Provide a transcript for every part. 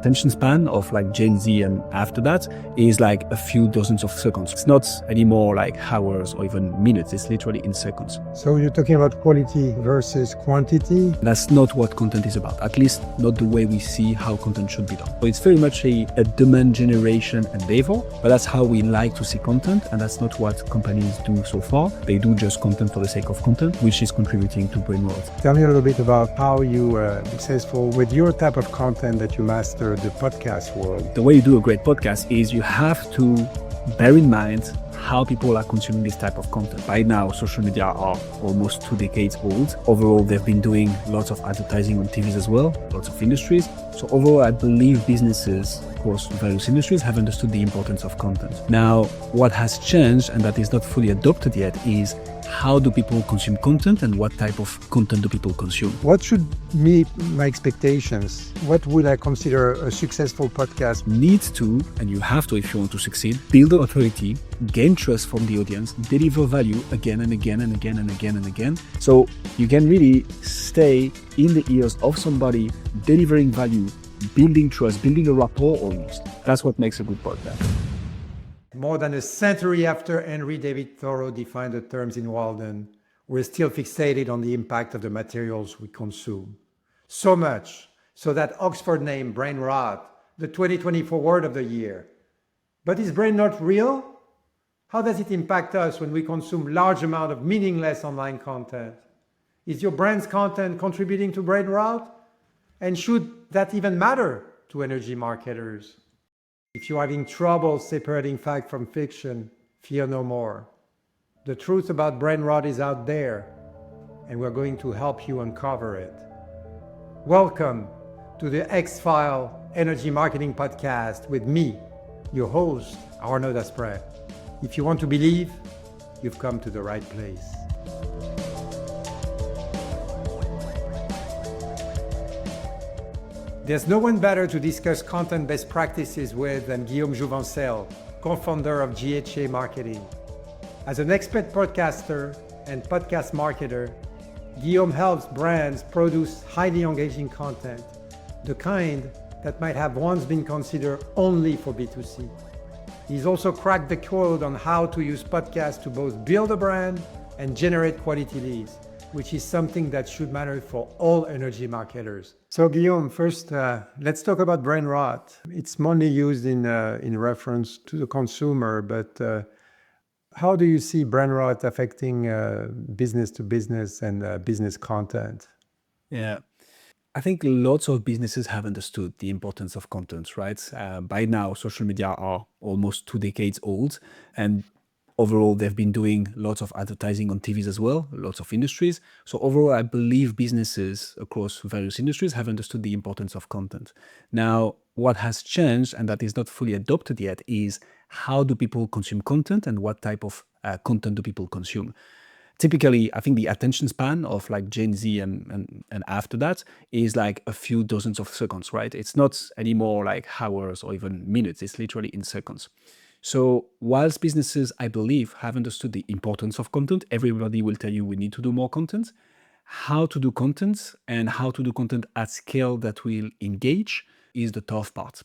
attention span of like Gen Z and after that is like a few dozens of seconds. It's not anymore like hours or even minutes. It's literally in seconds. So you're talking about quality versus quantity? That's not what content is about, at least not the way we see how content should be done. So it's very much a demand generation endeavor, but that's how we like to see content, and that's not what companies do so far. They do just content for the sake of content, which is contributing to brain rot. Tell me a little bit about how you were successful with your type of content that you master the podcast world. The way you do a great podcast is you have to bear in mind how people are consuming this type of content. By now, social media are almost 2 decades old. Overall, they've been doing lots of advertising on TVs as well, lots of industries. So overall, I believe businesses across various industries have understood the importance of content. Now, what has changed, and that is not fully adopted yet, is how do people consume content and what type of content do people consume? What should meet my expectations? What would I consider a successful podcast? Need to, and you have to if you want to succeed, build authority, gain trust from the audience, deliver value again and again and again and again and again. So you can really stay in the ears of somebody, delivering value, building trust, building a rapport almost. That's what makes a good podcast. More than a century after Henry David Thoreau defined the terms in Walden, we're still fixated on the impact of the materials we consume. So much so that Oxford named brain rot the 2024 word of the year. But is brain rot real? How does it impact us when we consume large amount of meaningless online content? Is your brand's content contributing to brain rot? And should that even matter to energy marketers? If you're having trouble separating fact from fiction, fear no more. The truth about brain rot is out there, and we're going to help you uncover it. Welcome to the HEX-Files Energy Marketing Podcast with me, your host, Arnaud Dasprez. If you want to believe, you've come to the right place. There's no one better to discuss content best practices with than Guillaume Jouvencel, co-founder of GHA Marketing. As an expert podcaster and podcast marketer, Guillaume helps brands produce highly engaging content, the kind that might have once been considered only for B2C. He's also cracked the code on how to use podcasts to both build a brand and generate quality leads, which is something that should matter for all energy marketers. So Guillaume, first, let's talk about brain rot. It's mainly used in reference to the consumer, but how do you see brain rot affecting business to business and business content? Yeah. I think lots of businesses have understood the importance of content, right? By now, social media are almost 2 decades old, and overall, they've been doing lots of advertising on TVs as well, lots of industries. So overall, I believe businesses across various industries have understood the importance of content. Now, what has changed, and that is not fully adopted yet, is how do people consume content and what type of content do people consume? Typically, I think the attention span of like Gen Z and after that is like a few dozens of seconds, right? It's not anymore like hours or even minutes. It's literally in seconds. So whilst businesses, I believe, have understood the importance of content, everybody will tell you we need to do more content. How to do content and how to do content at scale that will engage is the tough part.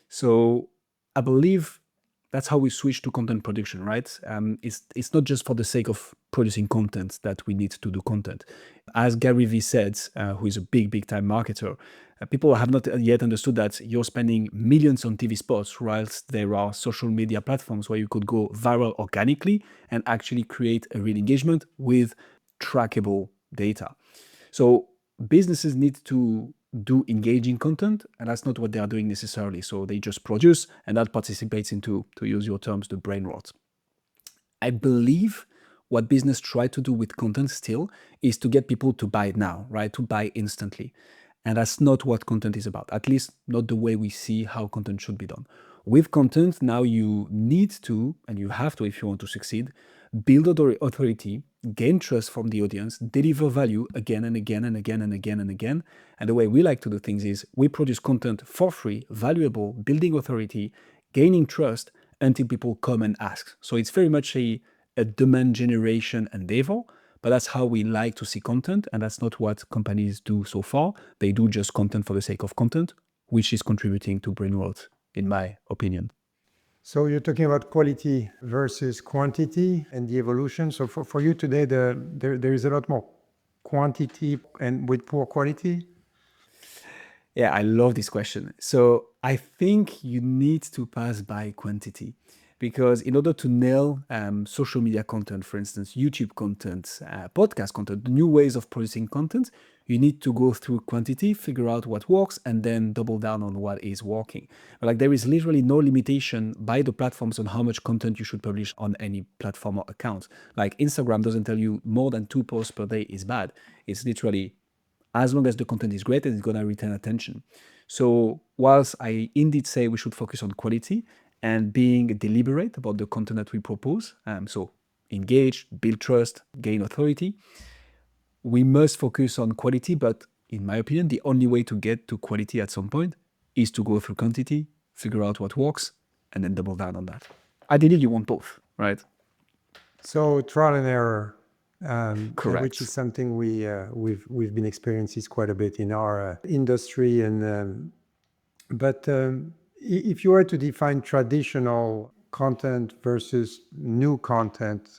So I believe that's how we switch to content production, right? It's not just for the sake of producing content that we need to do content. As Gary Vee said, who is a big time marketer, people have not yet understood that you're spending millions on TV spots, whilst there are social media platforms where you could go viral organically and actually create a real engagement with trackable data. So businesses need to do engaging content, and that's not what they are doing necessarily. So they just produce, and that participates into, to use your terms, the brain rot. I believe what business try to do with content still is to get people to buy it now, right? To buy instantly. And that's not what content is about, at least not the way we see how content should be done. With content, now you need to, and you have to if you want to succeed, build authority, gain trust from the audience, deliver value again and again and again and again and again. And the way we like to do things is we produce content for free, valuable, building authority, gaining trust until people come and ask. So it's very much a demand generation endeavor, but that's how we like to see content, and that's not what companies do so far. They do just content for the sake of content, which is contributing to brain rot, in my opinion. So you're talking about quality versus quantity and the evolution. So for you today, there is a lot more quantity and with poor quality. Yeah, I love this question. So I think you need to pass by quantity because in order to nail social media content, for instance, YouTube content, podcast content, new ways of producing content, you need to go through quantity, figure out what works, and then double down on what is working. But like there is literally no limitation by the platforms on how much content you should publish on any platform or account. Like Instagram doesn't tell you more than 2 posts per day is bad. It's literally as long as the content is great and it's going to retain attention. So whilst I indeed say we should focus on quality and being deliberate about the content that we propose, so engage, build trust, gain authority, we must focus on quality. But in my opinion, the only way to get to quality at some point is to go through quantity, figure out what works, and then double down on that. Ideally, you want both, right? So trial and error, Correct. which is something we've been experiencing quite a bit in our industry. And but if you were to define traditional content versus new content,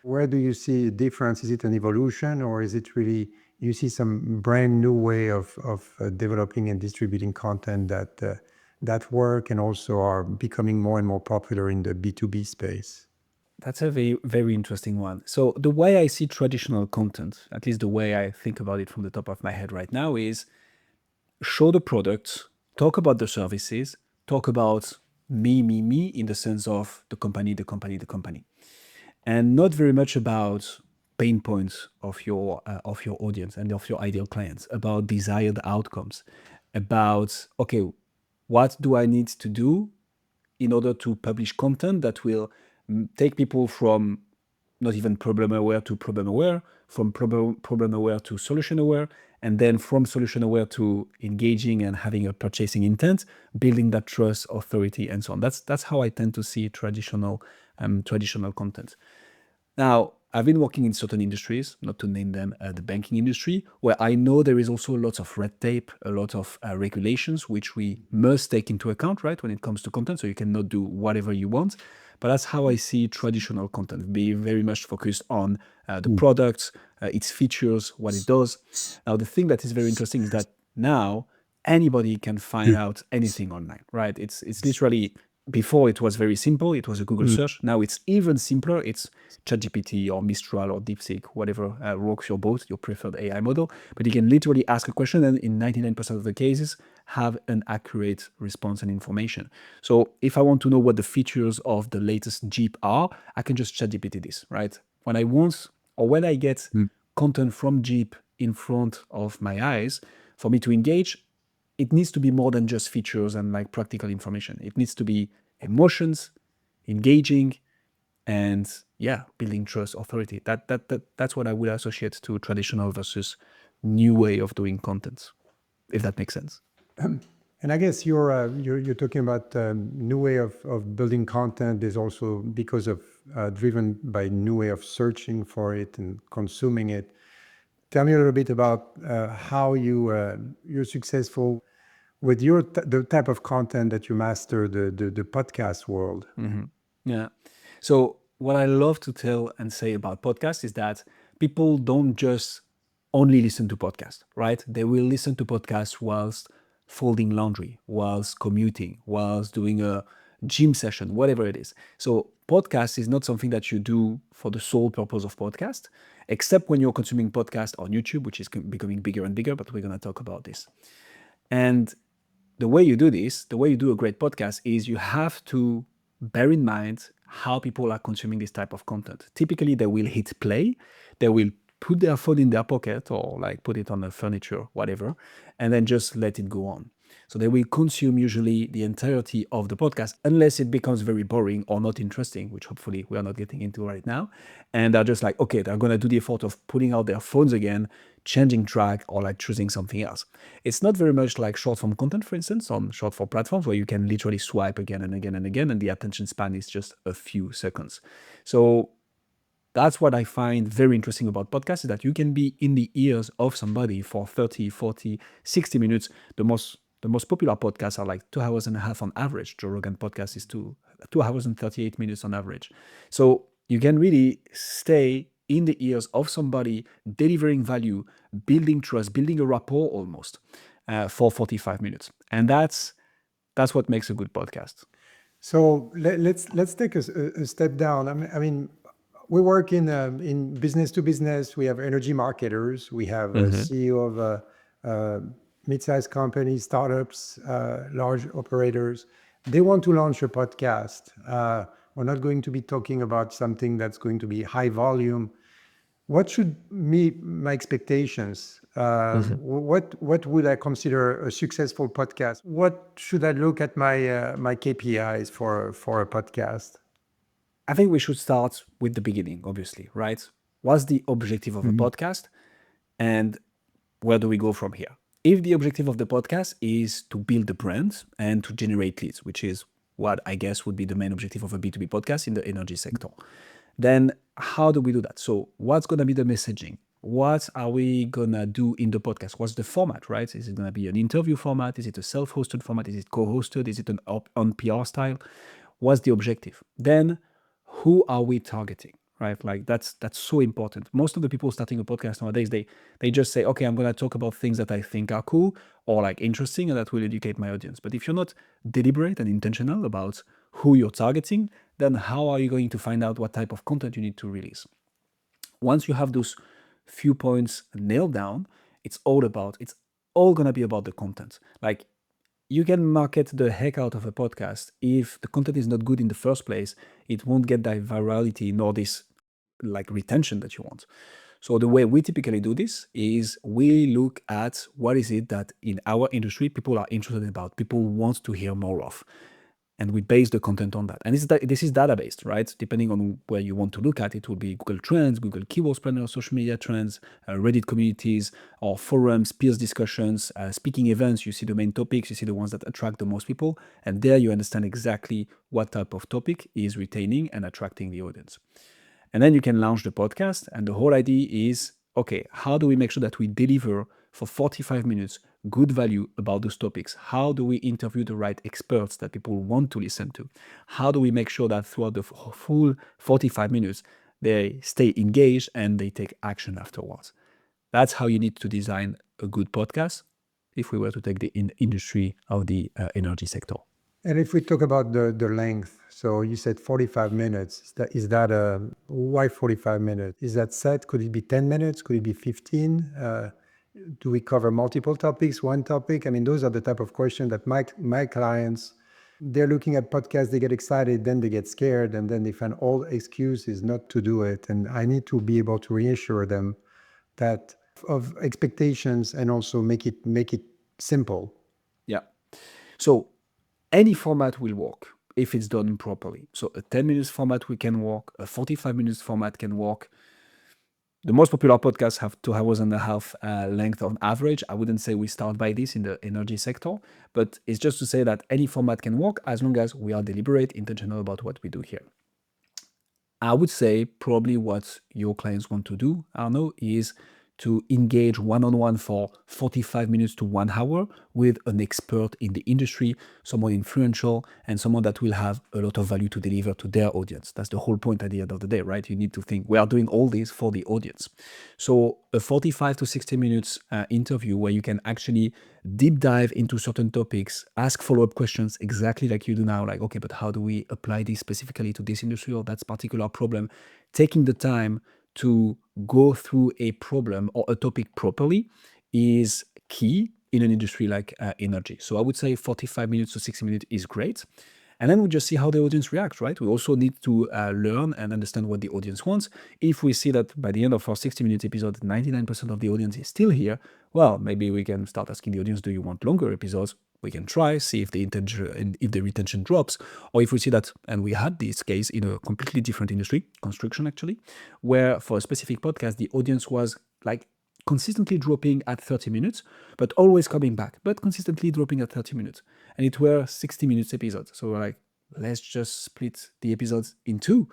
where do you see a difference? Is it an evolution, or is it really you see some brand new way of developing and distributing content that work and also are becoming more and more popular in the B2B space? That's a very, very interesting one. So the way I see traditional content, at least the way I think about it from the top of my head right now, is show the products, talk about the services, talk about me in the sense of the company, and not very much about pain points of your audience and of your ideal clients, about desired outcomes, about okay, what do I need to do in order to publish content that will take people from not even problem aware to problem aware, from problem aware to solution aware, and then from solution aware to engaging and having a purchasing intent, building that trust, authority, and so on. That's how I tend to see traditional content. Now, I've been working in certain industries, not to name them, the banking industry, where I know there is also lots of red tape, a lot of regulations, which we must take into account, right, when it comes to content. So you cannot do whatever you want. But that's how I see traditional content, be very much focused on the product, its features, what it does. Now, the thing that is very interesting is that now anybody can find out anything online, right? It's literally, before it was very simple. It was a Google search. Now it's even simpler. It's ChatGPT or Mistral or DeepSeek, whatever rocks your boat, your preferred AI model. But you can literally ask a question and in 99% of the cases have an accurate response and information. So if I want to know what the features of the latest Jeep are, I can just ChatGPT this, right? When I want or when I get content from Jeep in front of my eyes, for me to engage, it needs to be more than just features and like practical information. It needs to be emotions, engaging, and building trust, authority. That's what I would associate to traditional versus new way of doing content, if that makes sense. And I guess you're talking about new way of building content is also because of driven by new way of searching for it and consuming it. Tell me a little bit about how you're successful with the type of content that you master, the podcast world. Yeah. So what I love to tell and say about podcasts is that people don't just only listen to podcasts, right? They will listen to podcasts whilst folding laundry, whilst commuting, whilst doing a gym session, whatever it is. So podcast is not something that you do for the sole purpose of podcast, except when you're consuming podcast on YouTube, which is becoming bigger and bigger, but we're going to talk about this. And the way you do this, the way you do a great podcast is you have to bear in mind how people are consuming this type of content. Typically, they will hit play, they will put their phone in their pocket or like put it on the furniture, whatever, and then just let it go on. So they will consume usually the entirety of the podcast unless it becomes very boring or not interesting, which hopefully we are not getting into right now. And they're just like, okay, they're going to do the effort of putting out their phones again, changing track or like choosing something else. It's not very much like short form content, for instance, on short form platforms where you can literally swipe again and again and again, and the attention span is just a few seconds. So that's what I find very interesting about podcasts, is that you can be in the ears of somebody for 30, 40, 60 minutes. The most The most popular podcasts are like 2 hours and a half on average. Joe Rogan podcast is 2 hours and 38 minutes on average. So you can really stay in the ears of somebody, delivering value, building trust, building a rapport almost for 45 minutes. And that's what makes a good podcast. So let's take a step down. I mean, we work in business to business. We have energy marketers. We have a CEO of mid-sized companies, startups, large operators. They want to launch a podcast. We're not going to be talking about something that's going to be high volume. What should my expectations? What would I consider a successful podcast? What should I look at my KPIs for a podcast? I think we should start with the beginning, obviously, right? What's the objective of a podcast? And where do we go from here? If the objective of the podcast is to build a brand and to generate leads, which is what I guess would be the main objective of a B2B podcast in the energy sector, then how do we do that? So what's going to be the messaging? What are we going to do in the podcast? What's the format, right? Is it going to be an interview format? Is it a self-hosted format? Is it co-hosted? Is it an on PR style? What's the objective? Then who are we targeting? Right, like that's so important. Most of the people starting a podcast nowadays, they just say, okay, I'm going to talk about things that I think are cool or like interesting and that will educate my audience. But if you're not deliberate and intentional about who you're targeting, then how are you going to find out what type of content you need to release? Once you have those few points nailed down, it's all going to be about the content. Like, you can market the heck out of a podcast. If the content is not good in the first place, it won't get that virality nor this like retention that you want. So the way we typically do this is we look at what is it that in our industry people are interested about, people want to hear more of. And we base the content on that. And this is data-based, right? Depending on where you want to look at, it will be Google Trends, Google Keywords Planner, social media trends, Reddit communities, or forums, peers discussions, speaking events. You see the main topics, you see the ones that attract the most people. And there you understand exactly what type of topic is retaining and attracting the audience. And then you can launch the podcast. And the whole idea is, okay, how do we make sure that we deliver for 45 minutes good value about those topics? How do we interview the right experts that people want to listen to? How do we make sure that throughout the full 45 minutes, they stay engaged and they take action afterwards? That's how you need to design a good podcast if we were to take the industry of the energy sector. And if we talk about the length, so you said 45 minutes. Why 45 minutes? Is that set? Could it be 10 minutes? Could it be 15? Do we cover multiple topics, one topic? I mean, those are the type of questions that my clients, they're looking at podcasts, they get excited, then they get scared, and then they find all excuses not to do it. And I need to be able to reassure them that of expectations and also make it simple. Yeah. So any format will work if it's done properly. So a 10 minutes format can work, a 45 minutes format can work. The most popular podcasts have 2 hours and a half length on average. I wouldn't say we start by this in the energy sector, but it's just to say that any format can work as long as we are deliberate, intentional about what we do here. I would say probably what your clients want to do, Arnaud, is to engage one-on-one for 45 minutes to 1 hour with an expert in the industry, someone influential, and someone that will have a lot of value to deliver to their audience. That's the whole point at the end of the day, right? You need to think, we are doing all this for the audience. So a 45 to 60 minutes interview where you can actually deep dive into certain topics, ask follow-up questions exactly like you do now, like, okay, but how do we apply this specifically to this industry or that particular problem? Taking the time to go through a problem or a topic properly is key in an industry like energy. So I would say 45 minutes to 60 minutes is great. And then we just see how the audience reacts, right? We also need to learn and understand what the audience wants. If we see that by the end of our 60-minute episode, 99% of the audience is still here, well, maybe we can start asking the audience, do you want longer episodes? We can try, see if the retention drops, or if we see that, and we had this case in a completely different industry, construction actually, where for a specific podcast, the audience was like consistently dropping at 30 minutes, but always coming back, but consistently dropping at 30 minutes. And it were 60 minutes episodes. So we're like, let's just split the episodes in two.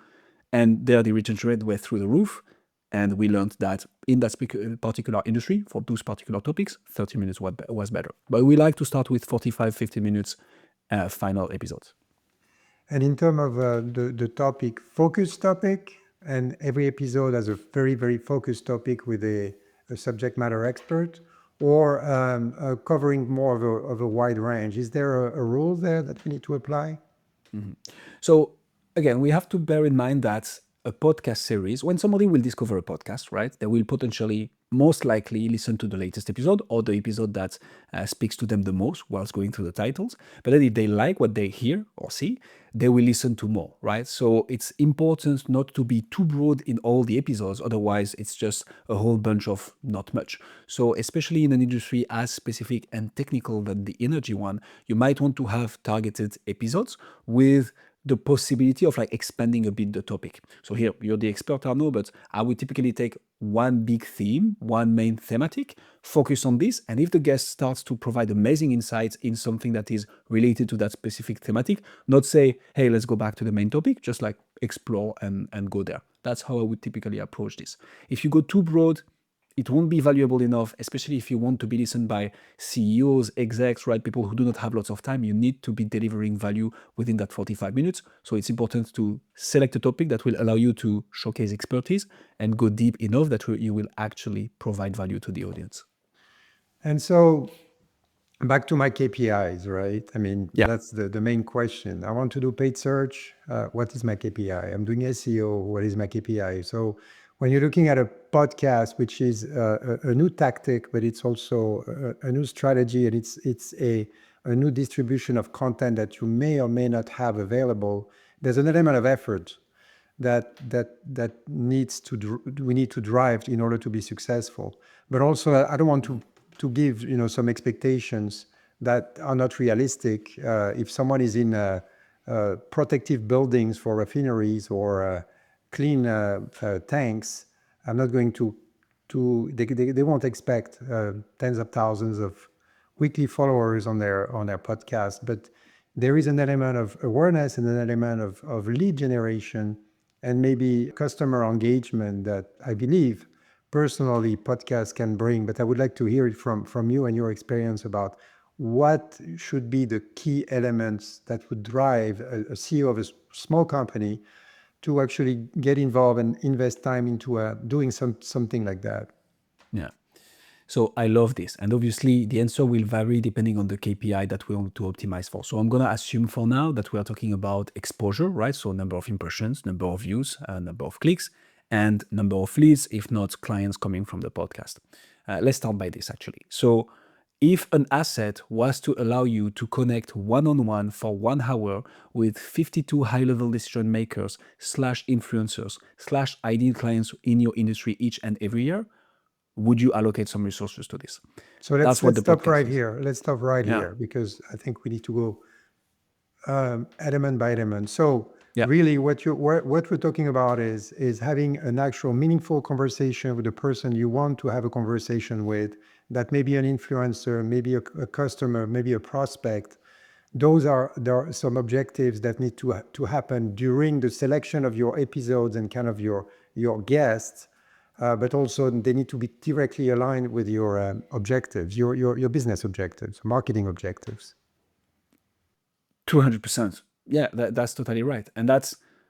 And there the retention rate went through the roof. And we learned that in that particular industry, for those particular topics, 30 minutes was better. But we like to start with 45, 50 minutes final episodes. And in terms of the topic, focus topic, and every episode has a very, very focused topic with a subject matter expert, or covering more of a wide range. Is there a rule there that we need to apply? So again, we have to bear in mind that a podcast series, when somebody will discover a podcast, right, they will potentially most likely listen to the latest episode or the episode that speaks to them the most whilst going through the titles. But then if they like what they hear or see, they will listen to more, right? So it's important not to be too broad in all the episodes. Otherwise, it's just a whole bunch of not much. So especially in an industry as specific and technical than the energy one, you might want to have targeted episodes with the possibility of like expanding a bit the topic. So here, you're the expert, Arnaud, but I would typically take one big theme, one main thematic, focus on this, and if the guest starts to provide amazing insights in something that is related to that specific thematic, not say, hey, let's go back to the main topic, just like explore and go there. That's how I would typically approach this. If you go too broad, it won't be valuable enough, especially if you want to be listened by CEOs, execs, right? People who do not have lots of time. You need to be delivering value within that 45 minutes. So it's important to select a topic that will allow you to showcase expertise and go deep enough that you will actually provide value to the audience. And so back to my KPIs, right? I mean, Yeah. that's the main question. I want to do paid search. What is my KPI? I'm doing SEO. What is my KPI? So when you're looking at a podcast, which is a new tactic, but it's also a new strategy, and it's a new distribution of content that you may or may not have available, there's an element of effort that we need to drive in order to be successful. But also, I don't want to give some expectations that are not realistic. If someone is in protective buildings for refineries or clean tanks, I'm not going to they won't expect tens of thousands of weekly followers on their podcast. But there is an element of awareness and an element of lead generation and maybe customer engagement that I believe personally podcasts can bring. But I would like to hear it from you and your experience about what should be the key elements that would drive a CEO of a small company to actually get involved and invest time into doing something like that. Yeah. So I love this. And obviously the answer will vary depending on the KPI that we want to optimize for. So I'm going to assume for now that we are talking about exposure, right? So number of impressions, number of views, number of clicks, and number of leads, if not clients coming from the podcast. Let's start by this actually. So if an asset was to allow you to connect one-on-one for 1 hour with 52 high-level decision makers / influencers / ideal clients in your industry each and every year, would you allocate some resources to this? So let's stop right here. Let's stop right here because I think we need to go element by element. So really, what we're talking about is having an actual meaningful conversation with the person you want to have a conversation with. That may be an influencer, maybe a customer, maybe a prospect. There are some objectives that need to happen during the selection of your episodes and kind of your guests. But also they need to be directly aligned with your objectives, your business objectives, marketing objectives. 200%. Yeah, that's totally right. And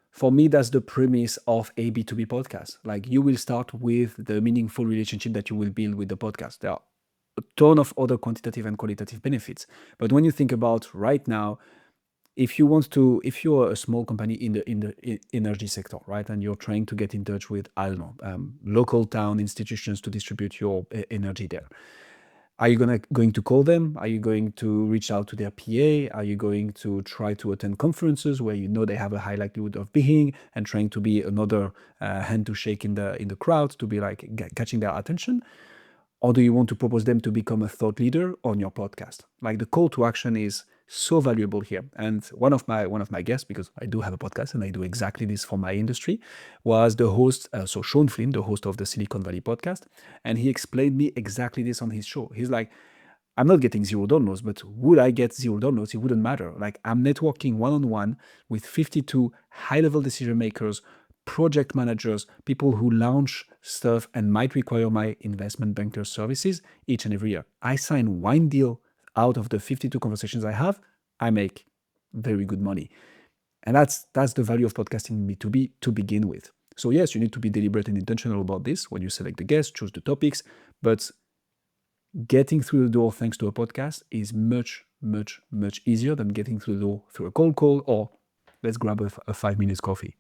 for me, that's the premise of a B2B podcast. Like you will start with the meaningful relationship that you will build with the podcast. There are a ton of other quantitative and qualitative benefits. But when you think about right now, if you're a small company in the energy sector, right, and you're trying to get in touch with, I don't know, local town institutions to distribute your energy there, are you going to call them? Are you going to reach out to their PA? Are you going to try to attend conferences where they have a high likelihood of being and trying to be another hand to shake in the crowd to be like catching their attention? Or do you want to propose them to become a thought leader on your podcast? Like the call to action is so valuable here. And one of my guests, because I do have a podcast and I do exactly this for my industry, was the host, so Sean Flynn, the host of the Silicon Valley podcast. And he explained me exactly this on his show. He's like, I'm not getting 0 downloads, but would I get 0 downloads? It wouldn't matter. Like I'm networking one-on-one with 52 high-level decision makers project managers, people who launch stuff and might require my investment banker services each and every year. I sign one deal out of the 52 conversations I have, I make very good money. And that's the value of podcasting in B2B to begin with. So yes, you need to be deliberate and intentional about this when you select the guests, choose the topics, but getting through the door thanks to a podcast is much, much, much easier than getting through the door through a cold call or let's grab a 5 minutes coffee.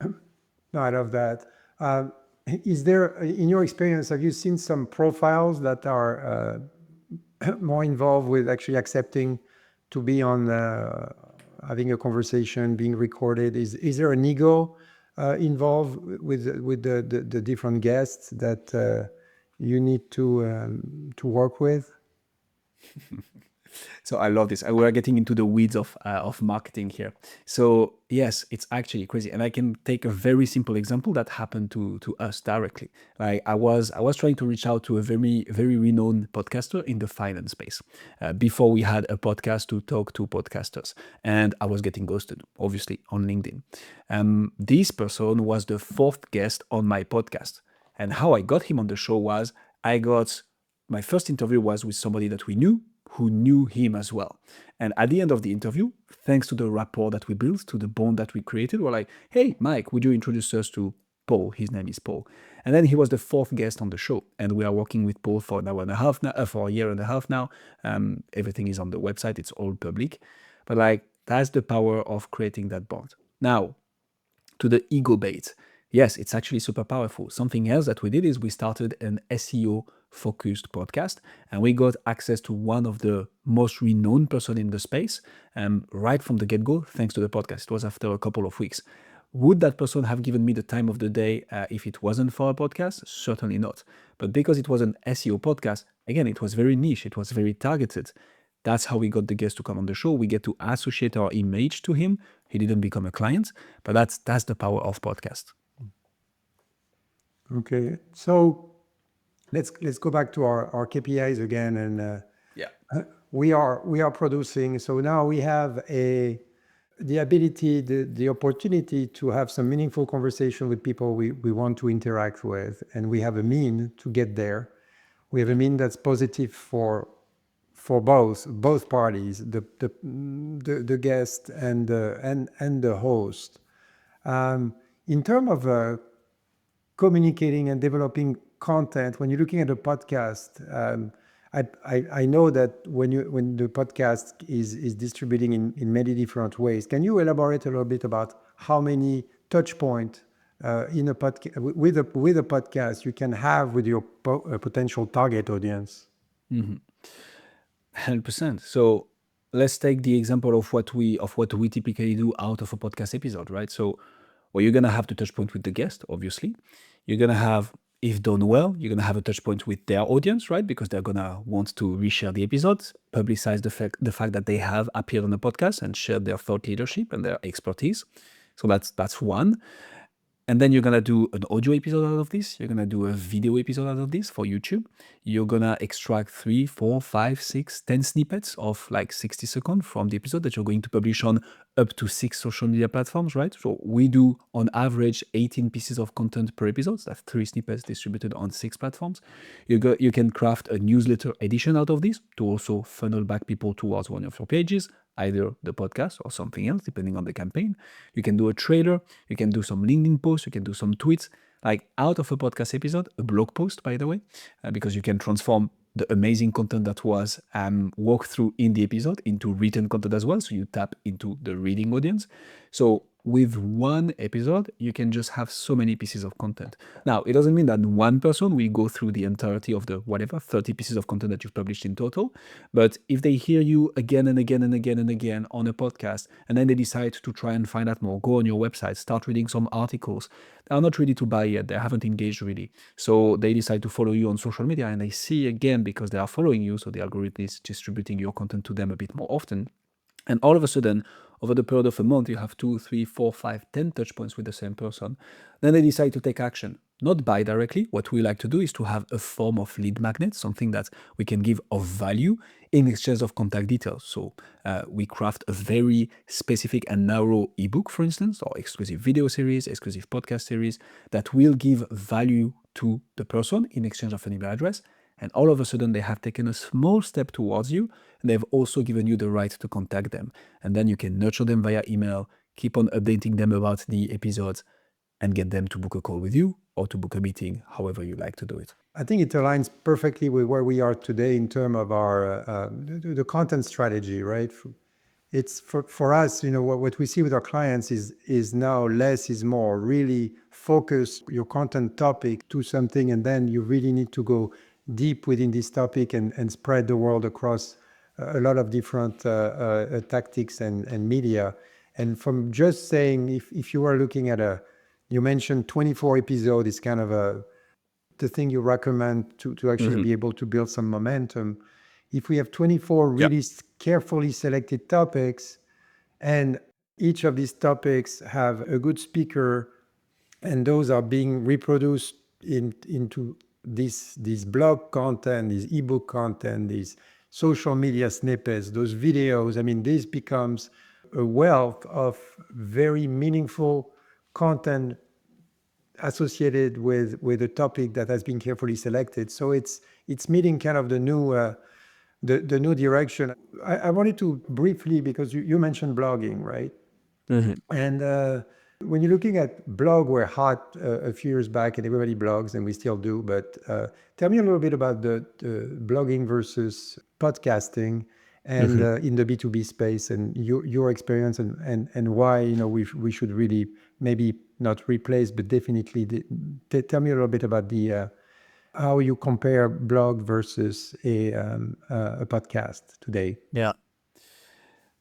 No, I love that. Is there, in your experience, have you seen some profiles that are more involved with actually accepting to be on having a conversation, being recorded? Is there an ego involved with the different guests that you need to work with? So I love this. We're getting into the weeds of marketing here. So yes, it's actually crazy. And I can take a very simple example that happened to us directly. Like I was trying to reach out to a very, very renowned podcaster in the finance space before we had a podcast to talk to podcasters. And I was getting ghosted, obviously, on LinkedIn. This person was the 4th guest on my podcast. And how I got him on the show was my first interview was with somebody that we knew, who knew him as well. And at the end of the interview, thanks to the rapport that we built, to the bond that we created, we're like, hey, Mike, would you introduce us to Paul? His name is Paul. And then he was the 4th guest on the show. And we are working with Paul for an hour and a half now, for a year and a half now. Everything is on the website. It's all public. But like, that's the power of creating that bond. Now, to the ego bait. Yes, it's actually super powerful. Something else that we did is we started an SEO focused podcast and we got access to one of the most renowned person in the space right from the get-go thanks to the podcast. It was after a couple of weeks. Would that person have given me the time of the day if it wasn't for a podcast? Certainly not. But because it was an SEO podcast, again, it was very niche. It was very targeted. That's how we got the guest to come on the show. We get to associate our image to him. He didn't become a client, but that's the power of podcast. Okay, so let's go back to our KPIs again, and we are producing. So now we have the ability, the opportunity to have some meaningful conversation with people we want to interact with, and we have a mean to get there. We have a mean that's positive for both parties, the guest and the host. In terms of communicating and developing content, when you're looking at a podcast, I know that when the podcast is distributing in many different ways, can you elaborate a little bit about how many touch points in a podcast with a podcast you can have with your potential target audience? 100%. So let's take the example of what we typically do out of a podcast episode, right? So you're gonna have the touch point with the guest, obviously. You're gonna have, if done well, you're gonna have a touch point with their audience, right? Because they're gonna want to reshare the episodes, publicize the fact that they have appeared on the podcast and shared their thought leadership and their expertise. So that's one. And then you're gonna do an audio episode out of this. You're gonna do a video episode out of this for YouTube. You're gonna extract 3, 4, 5, 6, 10 snippets of like 60 seconds from the episode that you're going to publish on up to 6 social media platforms, right? So we do on average 18 pieces of content per episode. That's 3 snippets distributed on 6 platforms. You can craft a newsletter edition out of this to also funnel back people towards one of your pages, either the podcast or something else, depending on the campaign. You can do a trailer, you can do some LinkedIn posts, you can do some tweets, like out of a podcast episode, a blog post, by the way, because you can transform the amazing content that was walked through in the episode into written content as well. So you tap into the reading audience. So with one episode, you can just have so many pieces of content. Now, it doesn't mean that one person will go through the entirety of the 30 pieces of content that you've published in total. But if they hear you again and again and again and again on a podcast, and then they decide to try and find out more, go on your website, start reading some articles, they are not ready to buy yet. They haven't engaged really. So they decide to follow you on social media and they see again because they are following you. So the algorithm is distributing your content to them a bit more often. And all of a sudden, over the period of a month, you have 2, 3, 4, 5, 10 touch points with the same person. Then they decide to take action. not buy directly. What we like to do is to have a form of lead magnet, something that we can give of value in exchange of contact details. So we craft a very specific and narrow ebook, for instance, or exclusive video series, exclusive podcast series that will give value to the person in exchange of an email address. And all of a sudden, they have taken a small step towards you, and they've also given you the right to contact them. And then you can nurture them via email, keep on updating them about the episodes, and get them to book a call with you or to book a meeting, however you like to do it. I think it aligns perfectly with where we are today in terms of our the content strategy, right? It's for us, what we see with our clients is now less is more. Really focus your content topic to something, and then you really need to go deep within this topic and spread the word across a lot of different tactics and media. And from just saying, if you are looking at you mentioned 24 episodes is kind of the thing you recommend to actually be able to build some momentum. If we have 24 really carefully selected topics, and each of these topics have a good speaker, and those are being reproduced into this blog content, this ebook content, these social media snippets, those videos, this becomes a wealth of very meaningful content associated with a topic that has been carefully selected. So it's meeting kind of the new direction. I wanted to briefly, because you mentioned blogging, right? And when you're looking at blog, were hot a few years back, and everybody blogs, and we still do. But tell me a little bit about the blogging versus podcasting, and in the B2B space, and your experience, and why we should really maybe not replace, but definitely tell me a little bit about the how you compare blog versus a podcast today. Yeah.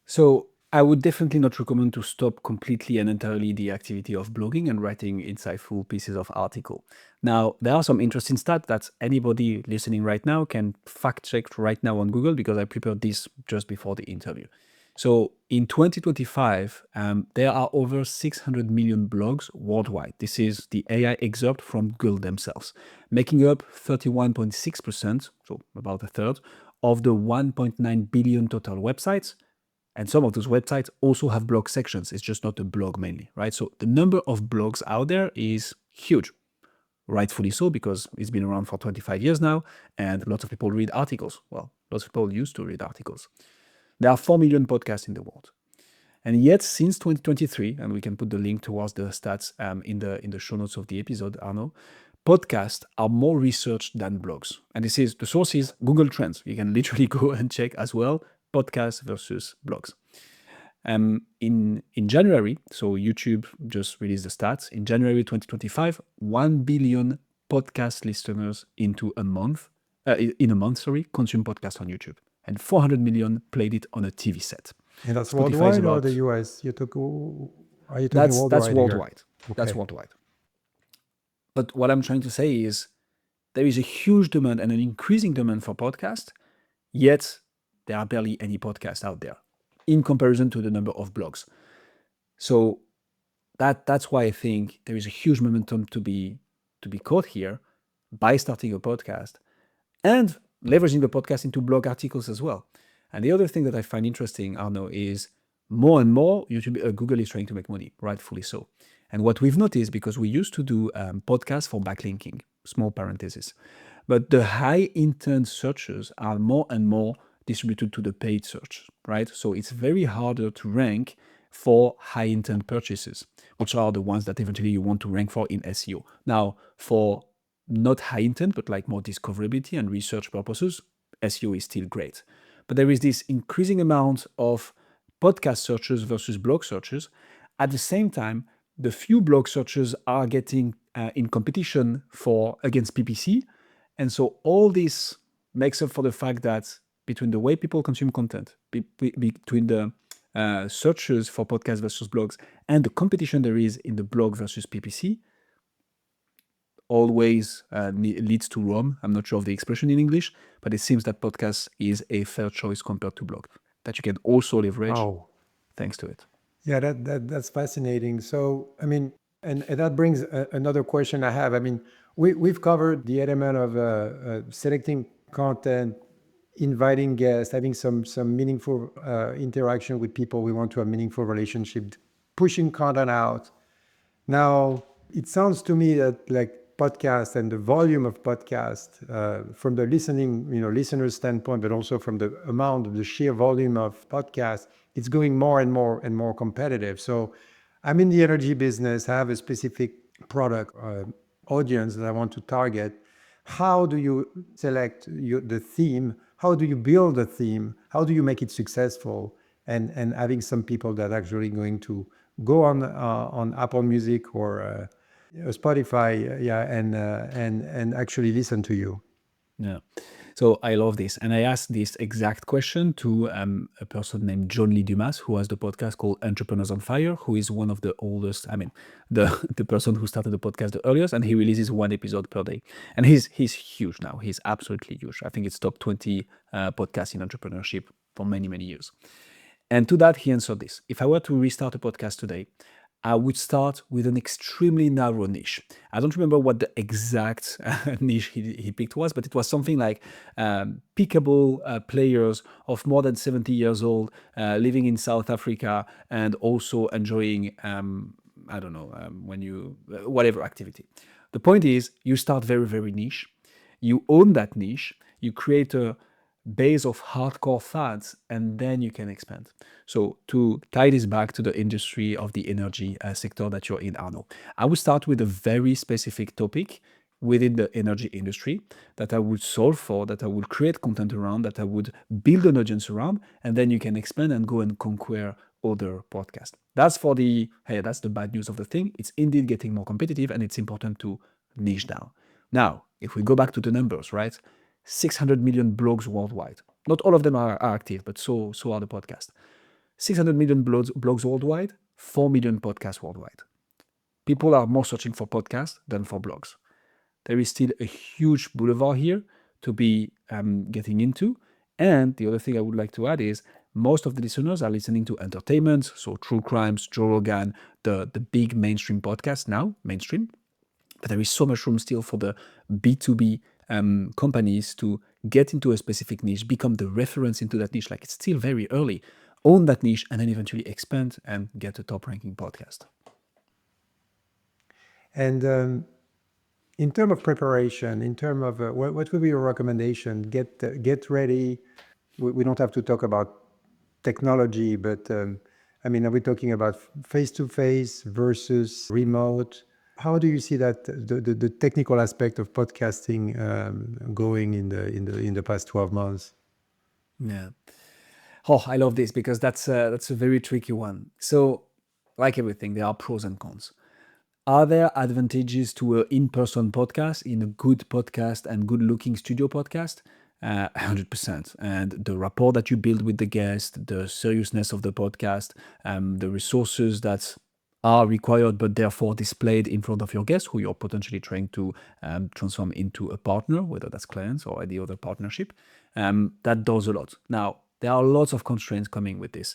So I would definitely not recommend to stop completely and entirely the activity of blogging and writing insightful pieces of article. Now, there are some interesting stats that anybody listening right now can fact check right now on Google, because I prepared this just before the interview. So in 2025, there are over 600 million blogs worldwide. This is the AI excerpt from Google themselves, making up 31.6%, so about a third, of the 1.9 billion total websites. And some of those websites also have blog sections. It's just not a blog mainly, right? So the number of blogs out there is huge. Rightfully so, because it's been around for 25 years now, and lots of people read articles. Well, lots of people used to read articles. There are 4 million podcasts in the world. And yet, since 2023, and we can put the link towards the stats in the show notes of the episode, Arnaud, podcasts are more researched than blogs. And the source is Google Trends. You can literally go and check as well, podcasts versus blogs. In January, so YouTube just released the stats, in January 2025, 1 billion podcast listeners in a month, consume podcasts on YouTube. And 400 million played it on a TV set. And that's Spotify worldwide or the US? Are you talking worldwide? That's worldwide. Okay. That's worldwide. But what I'm trying to say is there is a huge demand and an increasing demand for podcasts, yet there are barely any podcasts out there in comparison to the number of blogs. So that's why I think there is a huge momentum to be caught here by starting a podcast and leveraging the podcast into blog articles as well. And the other thing that I find interesting, Arnaud, is more and more Google is trying to make money, rightfully so. And what we've noticed, because we used to do podcasts for backlinking, small parenthesis, but the high intent searches are more and more distributed to the paid search, right? So it's very harder to rank for high intent purchases, which are the ones that eventually you want to rank for in SEO. Now, for not high intent, but like more discoverability and research purposes, SEO is still great. But there is this increasing amount of podcast searches versus blog searches. At the same time, the few blog searches are getting in competition against PPC. And so all this makes up for the fact that between the way people consume content, between the searches for podcasts versus blogs, and the competition there is in the blog versus PPC, always leads to Rome. I'm not sure of the expression in English, but it seems that podcast is a fair choice compared to blog that you can also leverage thanks to it. Yeah, that's fascinating. So, And that brings another question I have. I mean, we've covered the element of selecting content, inviting guests, having some meaningful interaction with people we want to have meaningful relationship, pushing content out. Now, it sounds to me that like podcast and the volume of podcast from the listener standpoint, but also from the amount of the sheer volume of podcasts, it's going more and more competitive. So I'm in the energy business, I have a specific product audience that I want to target. How do you select the theme? How do you build a theme? How do you make it successful? And having some people that are actually going to go on Apple Music or Spotify, and actually listen to you. Yeah. So I love this. And I asked this exact question to a person named John Lee Dumas, who has the podcast called Entrepreneurs on Fire, who is one of the oldest, the person who started the podcast the earliest, and he releases one episode per day. And he's huge now. He's absolutely huge. I think it's top 20 podcasts in entrepreneurship for many, many years. And to that, he answered this. If I were to restart a podcast today, I would start with an extremely narrow niche. I don't remember what the exact niche he picked was, but it was something like pickable players of more than 70 years old, living in South Africa, and also enjoying, whatever activity. The point is, you start very, very niche. You own that niche. You create a base of hardcore fans, and then you can expand. So to tie this back to the industry of the energy sector that you're in, Arnaud, I would start with a very specific topic within the energy industry that I would solve for, that I would create content around, that I would build an audience around, and then you can expand and go and conquer other podcasts. That's the bad news of the thing. It's indeed getting more competitive, and it's important to niche down. Now, if we go back to the numbers, right? 600 million blogs worldwide. Not all of them are active, but so are the podcasts. 600 million blogs worldwide, 4 million podcasts worldwide. People are more searching for podcasts than for blogs. There is still a huge boulevard here to be getting into. And the other thing I would like to add is most of the listeners are listening to entertainment, so True Crimes, Joe Rogan, the big mainstream podcasts now, mainstream. But there is so much room still for the B2B companies to get into a specific niche, become the reference into that niche. Like, it's still very early. Own that niche and then eventually expand and get a top-ranking podcast. And in terms of preparation, in terms of what would be your recommendation? Get ready. We don't have to talk about technology, but are we talking about face-to-face versus remote? How do you see that the technical aspect of podcasting going in the past 12 months? Yeah. Oh, I love this because that's a very tricky one. So, like everything, there are pros and cons. Are there advantages to an in-person podcast in a good podcast and good-looking studio podcast? 100%. And the rapport that you build with the guest, the seriousness of the podcast, the resources that are required but therefore displayed in front of your guests who you're potentially trying to transform into a partner, whether that's clients or any other partnership, that does a lot. Now, there are lots of constraints coming with this.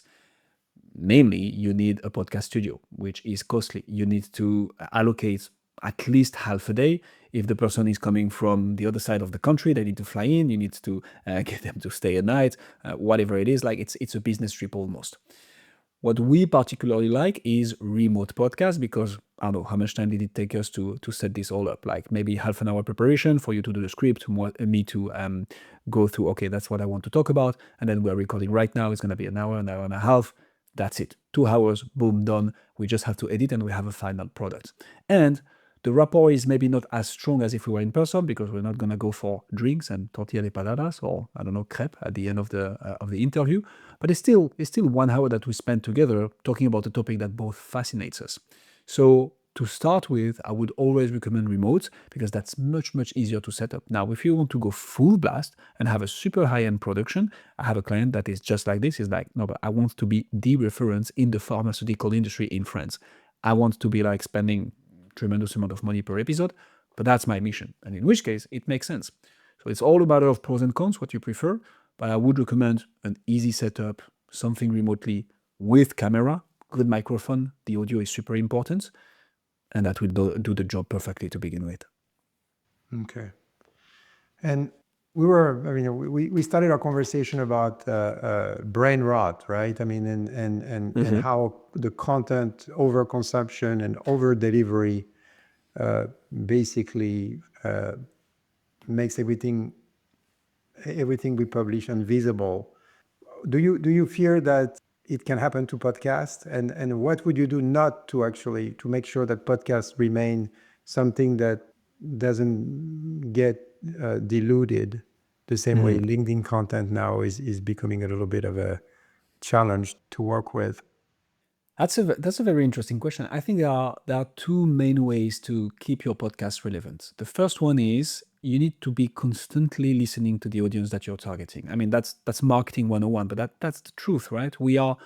Namely, you need a podcast studio, which is costly. You need to allocate at least half a day. If the person is coming from the other side of the country, they need to fly in. You need to get them to stay a night, whatever it is. Like, it's a business trip almost. What we particularly like is remote podcasts because, I don't know, how much time did it take us to set this all up? Like maybe half an hour preparation for you to do the script, me to go through, okay, that's what I want to talk about. And then we're recording right now. It's going to be an hour and a half. That's it. 2 hours, boom, done. We just have to edit and we have a final product. And the rapport is maybe not as strong as if we were in person because we're not going to go for drinks and tortilla de patatas or, I don't know, crepe at the end of the interview. But it's still 1 hour that we spend together talking about a topic that both fascinates us. So to start with, I would always recommend remote because that's much, much easier to set up. Now, if you want to go full blast and have a super high-end production, I have a client that is just like this. He's like, no, but I want to be the reference in the pharmaceutical industry in France. I want to be like spending tremendous amount of money per episode, but that's my mission. And in which case, it makes sense. So it's all a matter of pros and cons, what you prefer, but I would recommend an easy setup, something remotely with camera, good microphone. The audio is super important. and that will do the job perfectly to begin with. Okay. And we started our conversation about brain rot, right? I mean, and how the content overconsumption and over delivery basically makes everything we publish invisible. Do you fear that it can happen to podcasts? And what would you do not to actually to make sure that podcasts remain something that doesn't get diluted the same way LinkedIn content now is becoming a little bit of a challenge to work with? That's a very interesting question. I think there are two main ways to keep your podcast relevant. The first one is you need to be constantly listening to the audience that you're targeting. I mean, that's marketing 101, but that's the truth, right? We are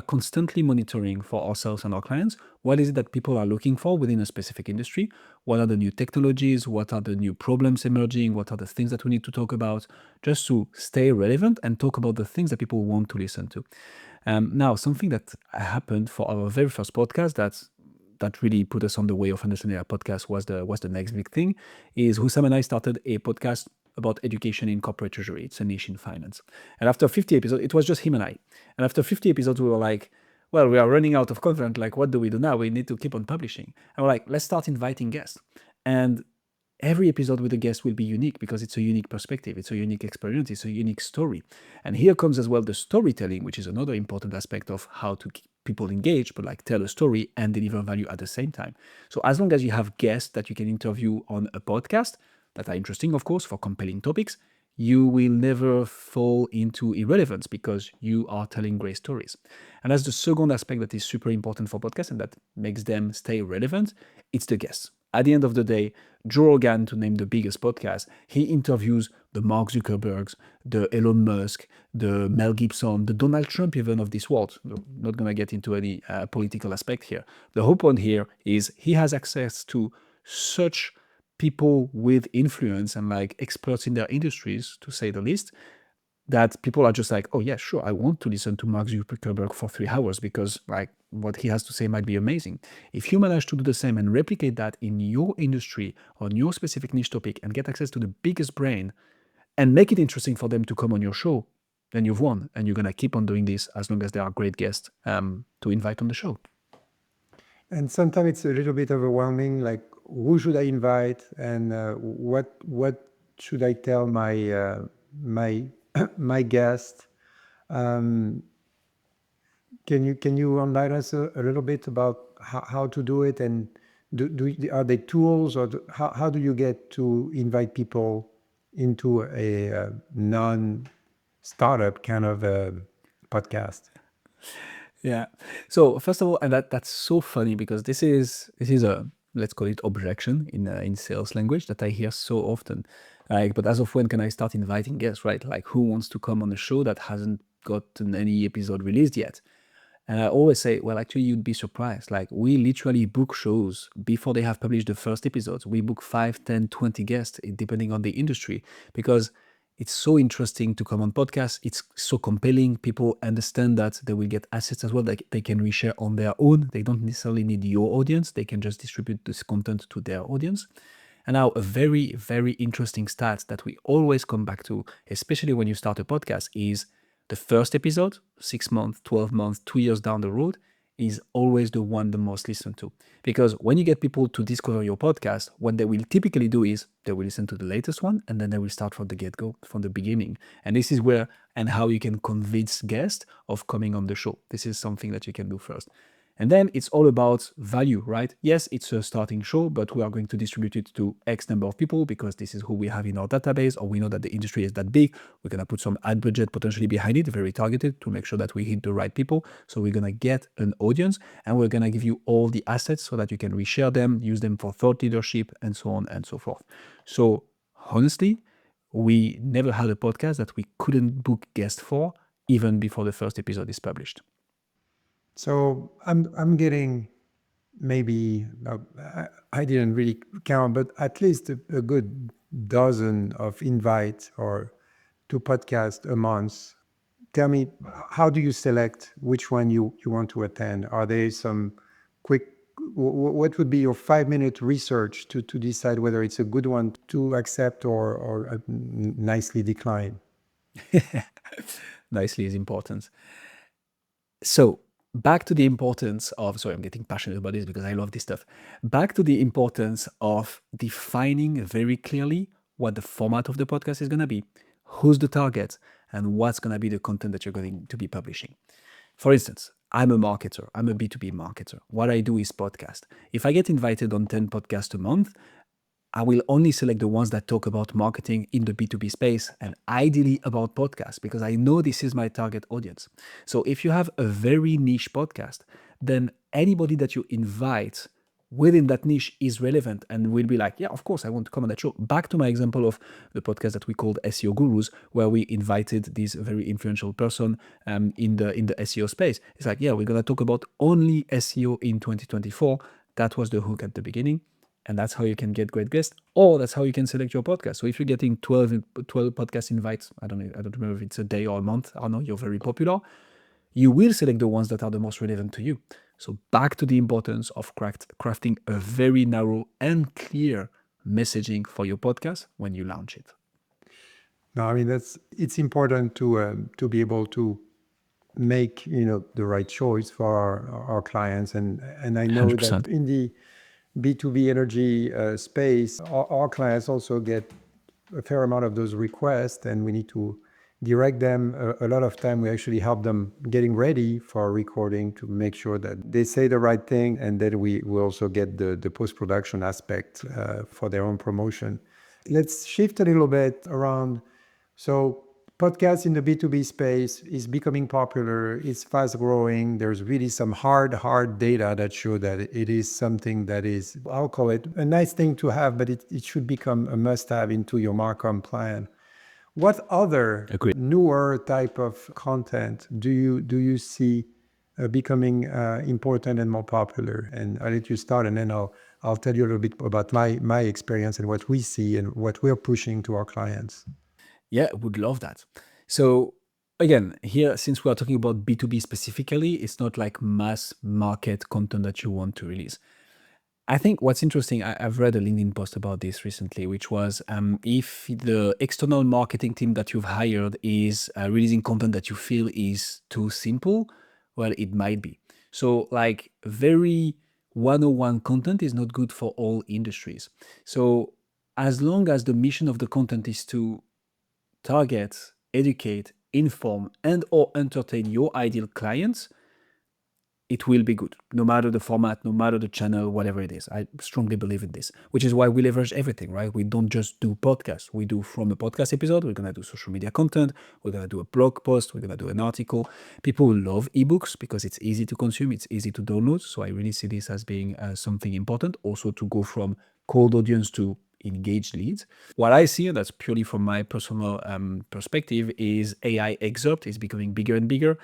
constantly monitoring for ourselves and our clients what is it that people are looking for within a specific industry. What are the new technologies? What are the new problems emerging? What are the things that we need to talk about just to stay relevant and talk about the things that people want to listen to? Now, something that happened for our very first podcast that really put us on the way of understanding our podcast was the next big thing, is Hussam and I started a podcast about education in corporate treasury. It's a niche in finance. And after 50 episodes, it was just him and I. And after 50 episodes, we were like, well, we are running out of content. Like, what do we do now? We need to keep on publishing. And we're like, let's start inviting guests. And every episode with a guest will be unique because it's a unique perspective, it's a unique experience, it's a unique story. And here comes as well the storytelling, which is another important aspect of how to keep people engaged, but like tell a story and deliver value at the same time. So as long as you have guests that you can interview on a podcast that are interesting, of course, for compelling topics, you will never fall into irrelevance because you are telling great stories. And that's the second aspect that is super important for podcasts and that makes them stay relevant. It's the guests. At the end of the day, Joe Rogan, to name the biggest podcast, he interviews the Mark Zuckerbergs, the Elon Musk, the Mel Gibson, the Donald Trump even of this world. I'm not going to get into any political aspect here. The whole point here is he has access to such people with influence and like experts in their industries, to say the least, that people are just like, oh yeah, sure, I want to listen to Mark Zuckerberg for 3 hours because like what he has to say might be amazing. If you manage to do the same and replicate that in your industry, on your specific niche topic, and get access to the biggest brain and make it interesting for them to come on your show, then you've won. And you're going to keep on doing this as long as there are great guests to invite on the show. And sometimes it's a little bit overwhelming. Like, who should I invite, and what should I tell my guest? Can you enlighten us a little bit about how to do it, and are they tools, or how do you get to invite people into a non-startup kind of podcast? Yeah. So first of all, and that's so funny because this is a, let's call it, objection in sales language that I hear so often. Like, but as of when can I start inviting guests, right? Like, who wants to come on a show that hasn't gotten any episode released yet? And I always say, well, actually, you'd be surprised. Like, we literally book shows before they have published the first episodes. We book 5, 10, 20 guests, depending on the industry, because it's so interesting to come on podcasts. It's so compelling. People understand that they will get assets as well that they can reshare on their own. They don't necessarily need your audience. They can just distribute this content to their audience. And now a very, very interesting stat that we always come back to, especially when you start a podcast, is the first episode, 6 months, 12 months, 2 years down the road, is always the one the most listened to. Because when you get people to discover your podcast, what they will typically do is they will listen to the latest one and then they will start from the get-go, from the beginning. And this is where and how you can convince guests of coming on the show. This is something that you can do first. And then it's all about value, right? Yes, it's a starting show, but we are going to distribute it to X number of people because this is who we have in our database, or we know that the industry is that big. We're going to put some ad budget potentially behind it, very targeted, to make sure that we hit the right people. So we're going to get an audience, and we're going to give you all the assets so that you can reshare them, use them for thought leadership, and so on and so forth. So honestly, we never had a podcast that we couldn't book guests for, even before the first episode is published. So I'm getting maybe I didn't really count, but at least a good dozen of invites or to podcast a month. Tell me, how do you select which one you want to attend? Are there some quick what would be your 5-minute research to decide whether it's a good one to accept or nicely decline? Nicely is important. So back to the importance of, sorry, I'm getting passionate about this because I love this stuff. Back to the importance of defining very clearly what the format of the podcast is going to be, who's the target, and what's going to be the content that you're going to be publishing. For instance, I'm a marketer. I'm a B2B marketer. What I do is podcast. If I get invited on 10 podcasts a month, I will only select the ones that talk about marketing in the B2B space and ideally about podcasts because I know this is my target audience. So if you have a very niche podcast, then anybody that you invite within that niche is relevant and will be like, yeah, of course, I want to come on that show. Back to my example of the podcast that we called SEO Gurus, where we invited this very influential person in the SEO space. It's like, yeah, we're going to talk about only SEO in 2024. That was the hook at the beginning. And that's how you can get great guests, or that's how you can select your podcast. So if you're getting 12 podcast invites, I don't remember if it's a day or a month, I don't know, you're very popular, you will select the ones that are the most relevant to you. So back to the importance of crafting a very narrow and clear messaging for your podcast when you launch it. No, I mean, it's important to be able to make the right choice for our clients, and I know 100%. that in the B2B energy space, our clients also get a fair amount of those requests, and we need to direct them. A lot of time we actually help them getting ready for recording to make sure that they say the right thing, and that we also get the post-production aspect for their own promotion. Let's shift a little bit around. So podcasts in the B2B space is becoming popular. It's fast growing. There's really some hard data that show that it is something that is, I'll call it a nice thing to have, but it should become a must-have into your Marcom plan. What other newer type of content do you see becoming important and more popular? And I'll let you start, and then I'll tell you a little bit about my experience and what we see and what we're pushing to our clients. Yeah, would love that. So again, here, since we are talking about B2B specifically, it's not like mass market content that you want to release. I think what's interesting, I've read a LinkedIn post about this recently, which was if the external marketing team that you've hired is releasing content that you feel is too simple, well, it might be. So like very 101 content is not good for all industries. So as long as the mission of the content is to target, educate, inform, and or entertain your ideal clients, it will be good, no matter the format, no matter the channel, whatever it is. I strongly believe in this, which is why we leverage everything, right? We don't just do podcasts. We do from a podcast episode, we're going to do social media content, we're going to do a blog post, we're going to do an article. People love ebooks because it's easy to consume, it's easy to download. So I really see this as being something important, also to go from cold audience to engaged leads. What I see, and that's purely from my personal perspective, is AI excerpt is becoming bigger and bigger.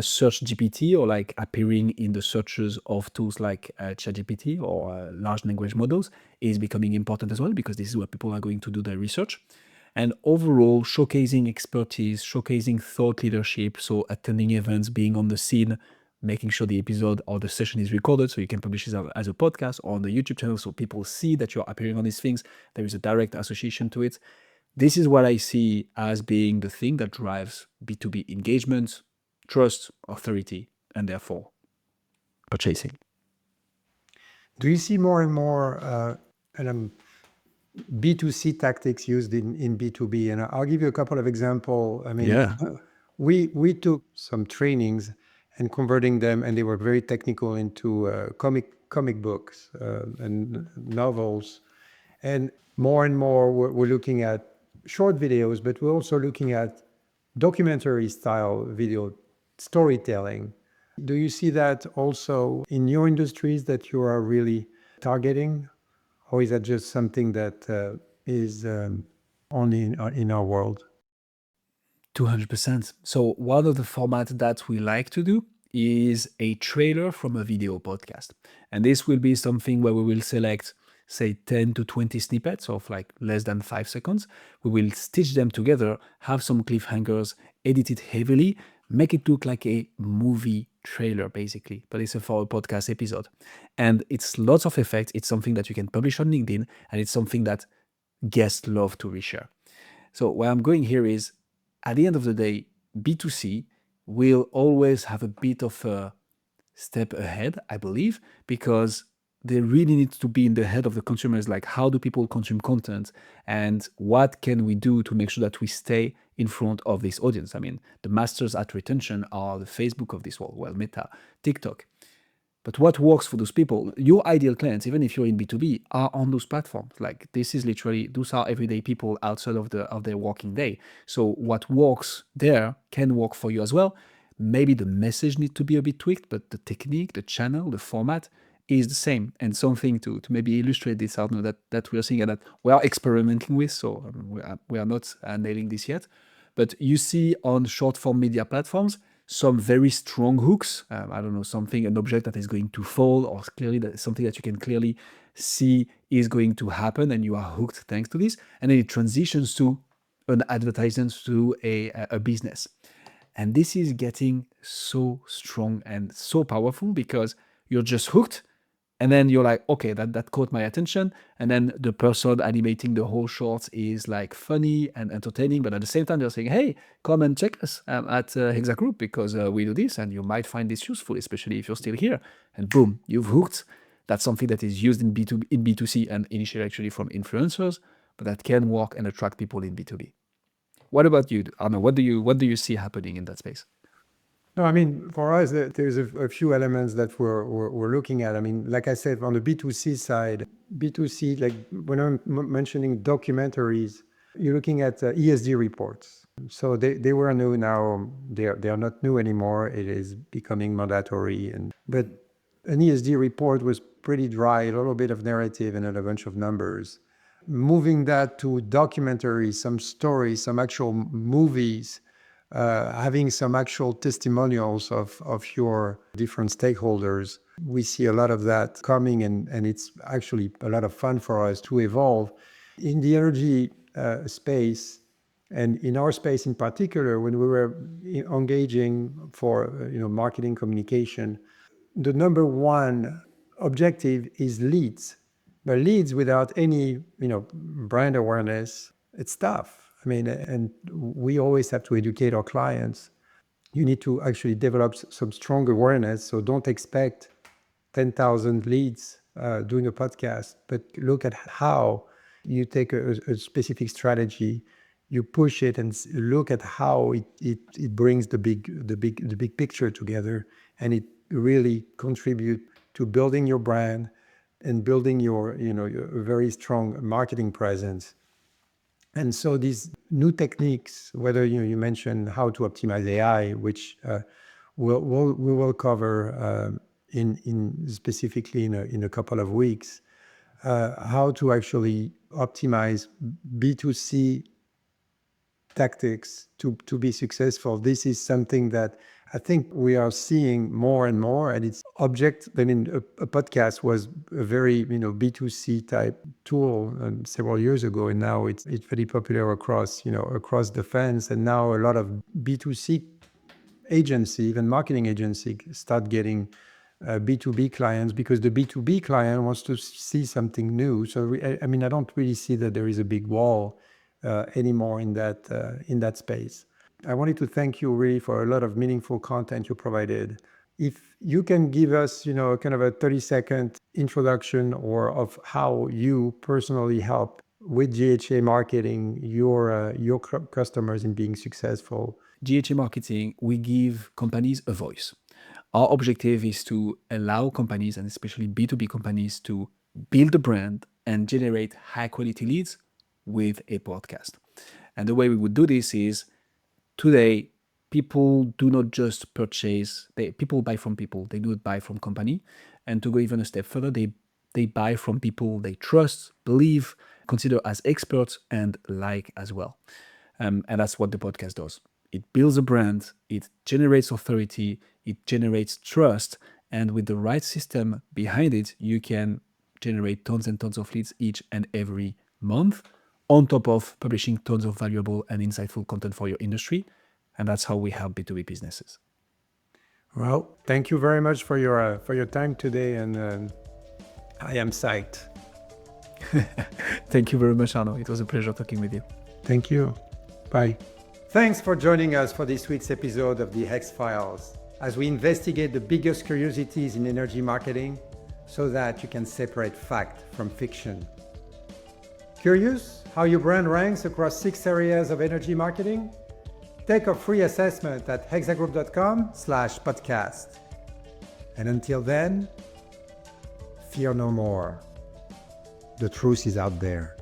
Search GPT, or like appearing in the searches of tools like ChatGPT or large language models, is becoming important as well, because this is where people are going to do their research. And overall, showcasing expertise, showcasing thought leadership, so attending events, being on the scene, making sure the episode or the session is recorded so you can publish it as a podcast or on the YouTube channel so people see that you're appearing on these things. There is a direct association to it. This is what I see as being the thing that drives B2B engagement, trust, authority, and therefore purchasing. Do you see more and more B2C tactics used in B2B? And I'll give you a couple of examples. I mean, we took some trainings and converting them, and they were very technical, into comic books and novels. And more we're looking at short videos, but we're also looking at documentary style video storytelling. Do you see that also in your industries that you are really targeting? Or is that just something that is only in our world? 200%. So one of the formats that we like to do is a trailer from a video podcast. And this will be something where we will select, say, 10 to 20 snippets of like less than 5 seconds. We will stitch them together, have some cliffhangers, edit it heavily, make it look like a movie trailer basically, but it's for a podcast episode. And it's lots of effects. It's something that you can publish on LinkedIn, and it's something that guests love to reshare. So where I'm going here is, at the end of the day, B2C will always have a bit of a step ahead, I believe, because they really need to be in the head of the consumers, like how do people consume content and what can we do to make sure that we stay in front of this audience. I mean, the masters at retention are the Facebook of this world, well, Meta, TikTok. But what works for those people, your ideal clients, even if you're in B2B, are on those platforms. Like this is literally, those are everyday people outside of their working day. So what works there can work for you as well. Maybe the message needs to be a bit tweaked, but the technique, the channel, the format is the same. And something to maybe illustrate this, Arnaud, that we are seeing and that we are experimenting with. So we are not nailing this yet. But you see on short form media platforms, some very strong hooks. I don't know, an object that is going to fall, or clearly that something that you can clearly see is going to happen, and you are hooked thanks to this. And then it transitions to an advertisement, to a business. And this is getting so strong and so powerful because you're just hooked. And then you're like, okay, that caught my attention. And then the person animating the whole short is like funny and entertaining. But at the same time, they're saying, hey, come and check us at HEX Group because we do this and you might find this useful, especially if you're still here. And boom, you've hooked. That's something that is used in B2C and initially actually from influencers, but that can work and attract people in B2B. What about you, Arnaud? What do you see happening in that space? No, I mean, for us, there's a few elements that we're looking at. I mean, like I said, on the B2C side, B2C, like when I'm mentioning documentaries, you're looking at ESG reports. So they were new, now they are not new anymore. It is becoming mandatory. But an ESG report was pretty dry, a little bit of narrative and a bunch of numbers. Moving that to documentaries, some stories, some actual movies, having some actual testimonials of your different stakeholders. We see a lot of that coming, and it's actually a lot of fun for us to evolve. In the energy space, and in our space in particular, when we were engaging for marketing communication, the number one objective is leads. But leads without any brand awareness, it's tough. I mean, and we always have to educate our clients. You need to actually develop some strong awareness. So don't expect 10,000 leads doing a podcast, but look at how you take a specific strategy, you push it, and look at how it brings the big picture together, and it really contribute to building your brand and building your very strong marketing presence. And so these new techniques, whether you mentioned how to optimize AI, which we will cover specifically in a couple of weeks, how to actually optimize B2C tactics to be successful. This is something that I think we are seeing more and more, and it's object. I mean, a podcast was a very B2C type tool several years ago, and now it's very popular across the fence. And now a lot of B2C agency, even marketing agency, start getting B2B clients because the B2B client wants to see something new. So I mean, I don't really see that there is a big wall anymore in that space. I wanted to thank you really for a lot of meaningful content you provided. If you can give us, kind of a 30-second introduction or of how you personally help with GHA Marketing your customers in being successful. GHA Marketing, we give companies a voice. Our objective is to allow companies, and especially B2B companies, to build a brand and generate high-quality leads with a podcast. And the way we would do this is, today, people do not just purchase, people buy from people, they do not buy from company. And to go even a step further, they buy from people they trust, believe, consider as experts, and like as well. And that's what the podcast does. It builds a brand, it generates authority, it generates trust, and with the right system behind it, you can generate tons and tons of leads each and every month, on top of publishing tons of valuable and insightful content for your industry. And that's how we help B2B businesses. Well, thank you very much for your time today, and I am psyched. Thank you very much, Arnaud. It was a pleasure talking with you. Thank you. Bye. Thanks for joining us for this week's episode of the HEX-Files, as we investigate the biggest curiosities in energy marketing so that you can separate fact from fiction. Curious how your brand ranks across 6 areas of energy marketing? Take a free assessment at hexagroup.com/podcast. And until then, fear no more. The truth is out there.